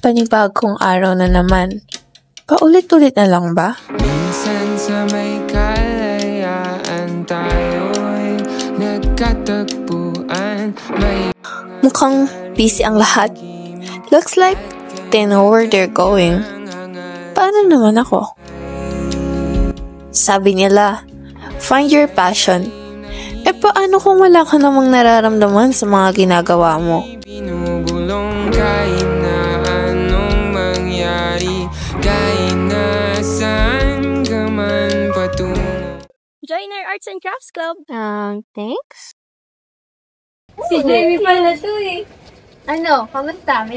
Panibagong araw na naman. Paulit-ulit na lang ba? Minsan sa may kalayaan tayo'y nagkatagpuan. Mukhang busy ang lahat. Looks like they know where they're going. Paano naman ako? Sabi nila, find your passion. Paano kung wala ka namang nararamdaman sa mga ginagawa mo? Binubulong kahit na anong mangyari, kahit na saan ka man patungo. Join our Arts and Crafts Club. Thanks. Si Jamie pala to eh. Ano, kamusta? May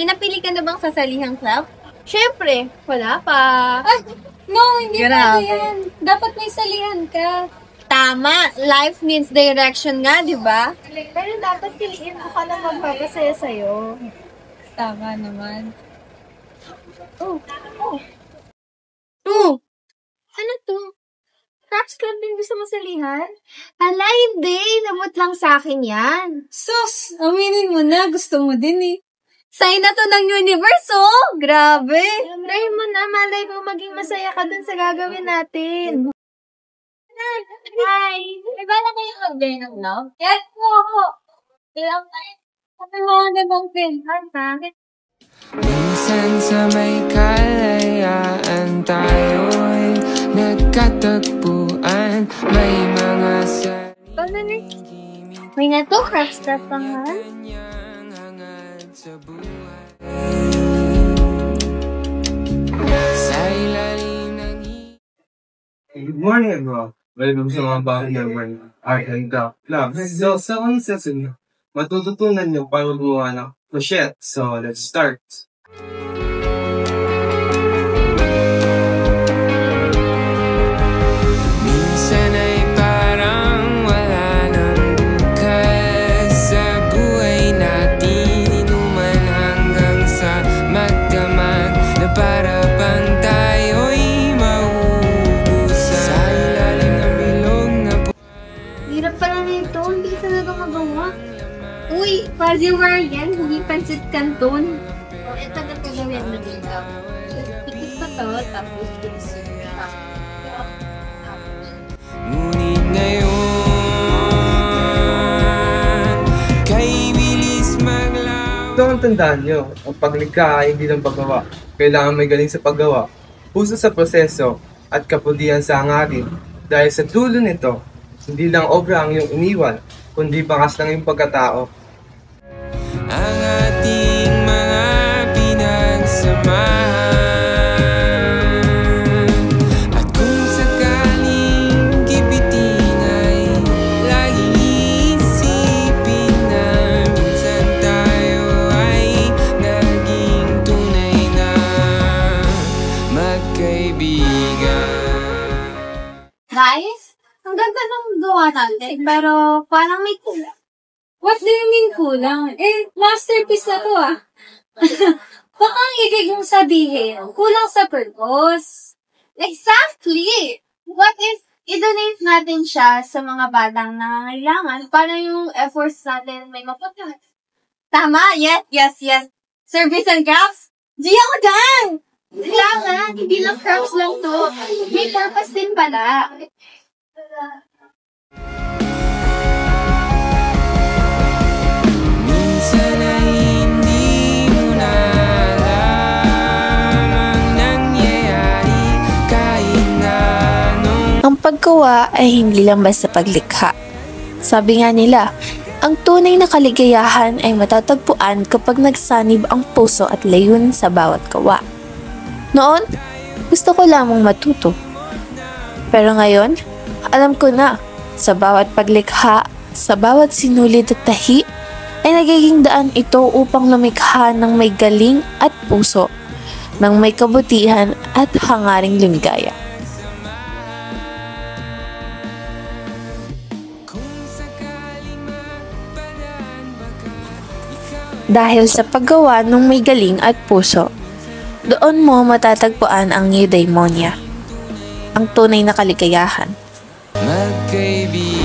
napili ka na bang sasalihang club? Siyempre, wala pa. Ay, no, hindi pa yan. Dapat may salihan ka. Tama, life needs direction nga, di ba? Pero dapat piliin mo ka na magpapasaya sa'yo. Tama naman. Ano to? Crafts Club din gusto mo salihan? Ala, hindi. Namot lang sa akin yan. Sus, aminin mo na. Gusto mo din eh. Sign na to ng universe, oh! Grabe! Try mo na. Malay mo maging masaya ka dun sa gagawin natin. Hi! May bala kayong mag-play ng love? Yes po ako. Bilang tayo. Sabi mo na bang pinhan, ha? Minsan sa may kalayaan tayo'y nagkatagpuan. May mga Paano na? May nga to, crafts pa nga. Good morning, everyone. Welcome sa mga bagong naman Art and Craft Club. So, sa unang session, matututunan niyo paano gumawa ng crochet. So, let's start. Minsan ay parang wala nang bukas sa buhay natin. Inuman hanggang sa magdamag na para bang tayo'y mauubusan sa ilalim ng bilog na Hirap pala nito. Hindi talaga magawa. Uy, Paziwar yan. Hindi pansit canton. Ito na gagawin mo dito. Pikit pa to, tapos ngunit ngayon kay bilis maglaw. Ito ang tandaan nyo, ang paglikha ay hindi lang paggawa. Kailangan may galing sa paggawa, puso sa proseso, at kapulian sa hangarin. Dahil sa dulo nito, hindi lang obra ang iyong iniwan, kundi bakas ng iyong pagkatao. Ang ating mga pinagsamahan, at kung sakaling gipitin ay laging isipin na minsan tayo ay naging tunay na magkaibigan. Guys, ang ganda ng gawa natin, pero parang may kulang. What do you mean kulang? Masterpiece na to ah. Baka ang ibig mong sabihin, kulang sa purpose. Exactly! What if i-donate natin siya sa mga batang nangangailangan para yung efforts natin may mapunta? Tama! Yes! Service and crafts? Di ako dyan! Kailangan, hindi lang crafts lang to. May purpose din pala. Minsan ay hindi mo na alam ang nangyayari kahit na anong Ang paggawa ay hindi lang basta paglikha. Sabi nga nila, ang tunay na kaligayahan ay matatagpuan kapag nagsanib ang puso at layunin sa bawat gawa. Noon, gusto ko lamang matuto. Pero ngayon, alam ko na, sa bawat paglikha, sa bawat sinulid at tahi, ay nagiging daan ito upang lumikha ng may galing at puso, ng may kabutihan at hangaring lumigaya. Dahil sa paggawa ng may galing at puso, doon mo matatagpuan ang eudaimonia, ang tunay na kaligayahan. magkaibigan.